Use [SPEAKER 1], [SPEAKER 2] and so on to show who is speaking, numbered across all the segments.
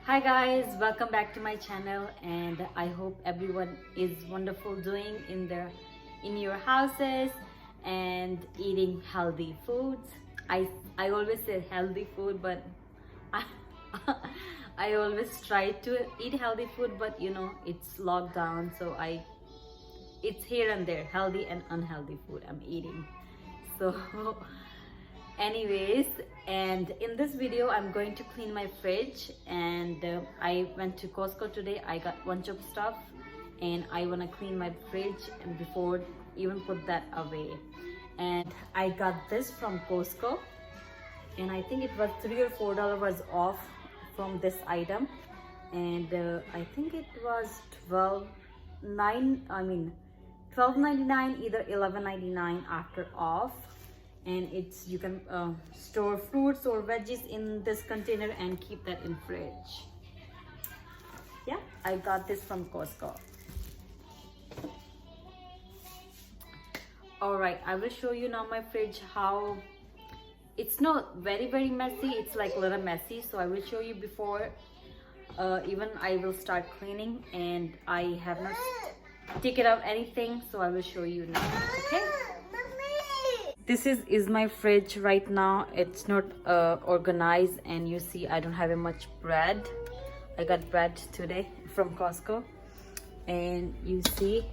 [SPEAKER 1] Hi guys, welcome back to my channel, and I hope everyone is wonderful doing in your houses and eating healthy foods. I always say healthy food, but I, I always try to eat healthy food, but you know it's lockdown, so it's here and there, healthy and unhealthy food I'm eating. So anyways, and in this video I'm going to clean my fridge, and I went to Costco today. I got a bunch of stuff and I want to clean my fridge and before even put that away. And I got this from Costco, and I think it was $3 or $4 was off from this item, and I think it was $12.99, either $11.99 after off. And you can store fruits or veggies in this container and keep that in fridge. Yeah, I got this from Costco. All right, I will show you now my fridge, how it's not very messy, it's like a little messy. So I will show you before even I will start cleaning, and I have not taken out anything, so I will show you now. Okay, this is my fridge right now. It's not organized, and you see I don't have much bread. I got bread today from Costco, and you see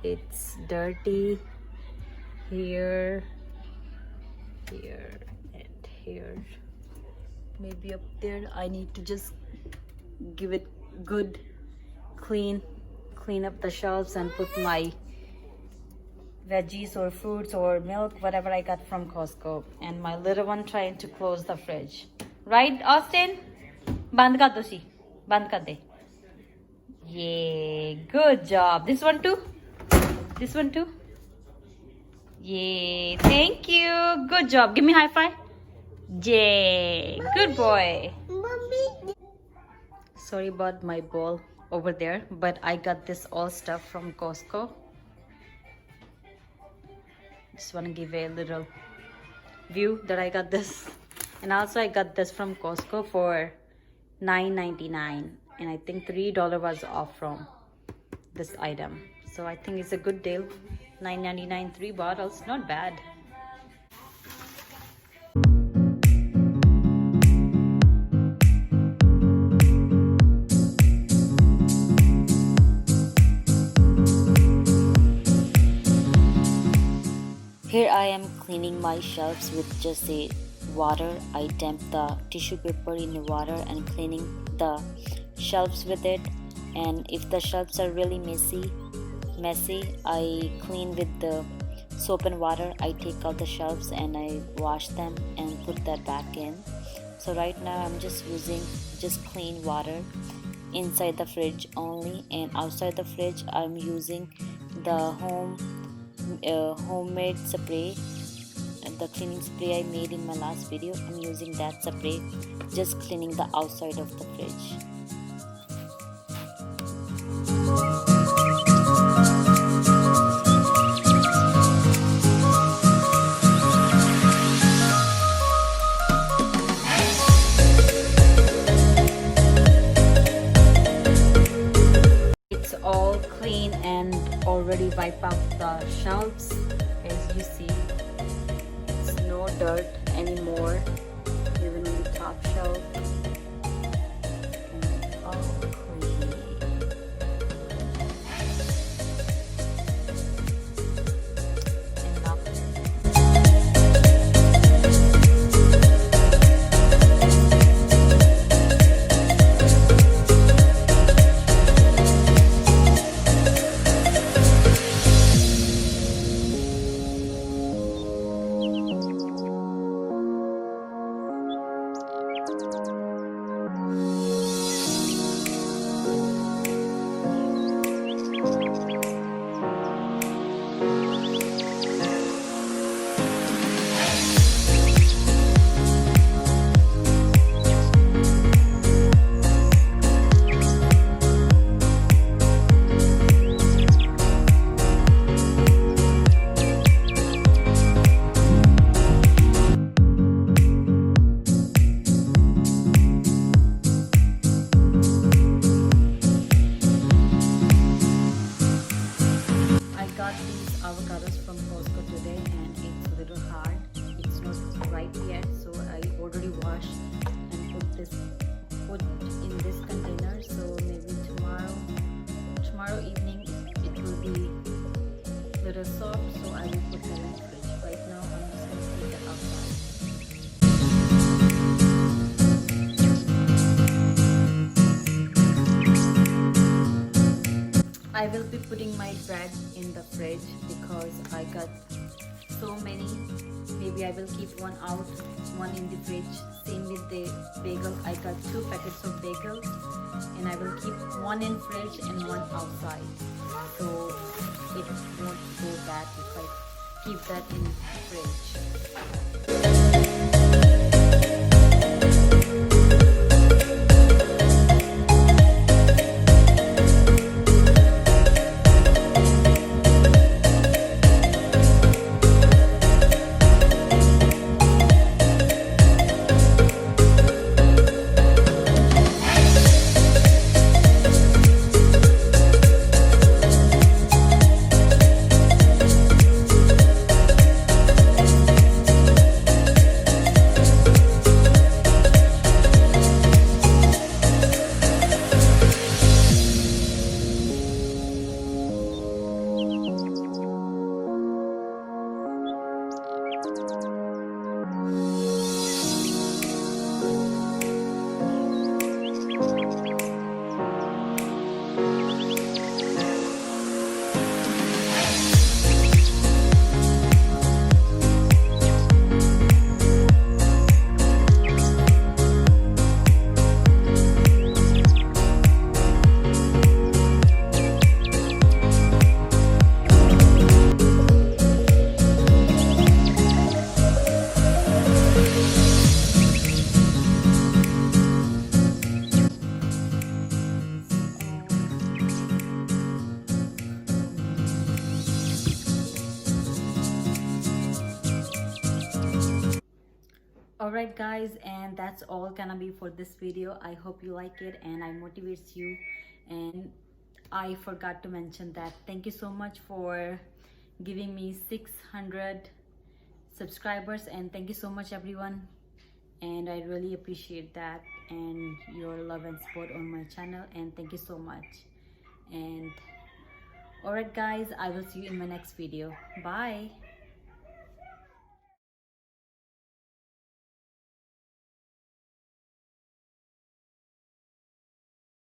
[SPEAKER 1] it's dirty here, and here, maybe up there. I need to just give it good clean up the shelves and put my veggies or fruits or milk, whatever I got from Costco. And my little one trying to close the fridge. Right, Austin? Band kar do si. Band kar de. Yay, good job. This one too? This one too? Yay, thank you. Good job. Give me high five. Yay, good boy. Mommy. Sorry about my ball over there, but I got this all stuff from Costco. Just want to give a little view that I got this. And also I got this from Costco for $9.99, and I think $3 was off from this item. So I think it's a good deal. $9.99, 3 bottles, not bad. Here I am cleaning my shelves with just a water. I damp the tissue paper in the water and cleaning the shelves with it. And if the shelves are really messy, I clean with the soap and water. I take out the shelves and I wash them and put that back in. So right now I'm just using just clean water inside the fridge only, and outside the fridge I'm using the homemade spray, and the cleaning spray I made in my last video. I'm using that spray, just cleaning the outside of the fridge. It's all clean and already wipe out the shelves. As you see, it's no dirt anymore, even in the top shelf. And all clean. Enough. I will be putting my bread in the fridge because I got so many. Maybe I will keep one out, one in the fridge. Same with the bagels. I got 2 packets of bagels and I will keep one in fridge and one outside. So it won't go bad if I keep that in fridge. Alright guys, and that's all gonna be for this video. I hope you like it and I motivates you. And I forgot to mention that thank you so much for giving me 600 subscribers, and thank you so much everyone, and I really appreciate that and your love and support on my channel, and thank you so much. And alright guys, I will see you in my next video. Bye.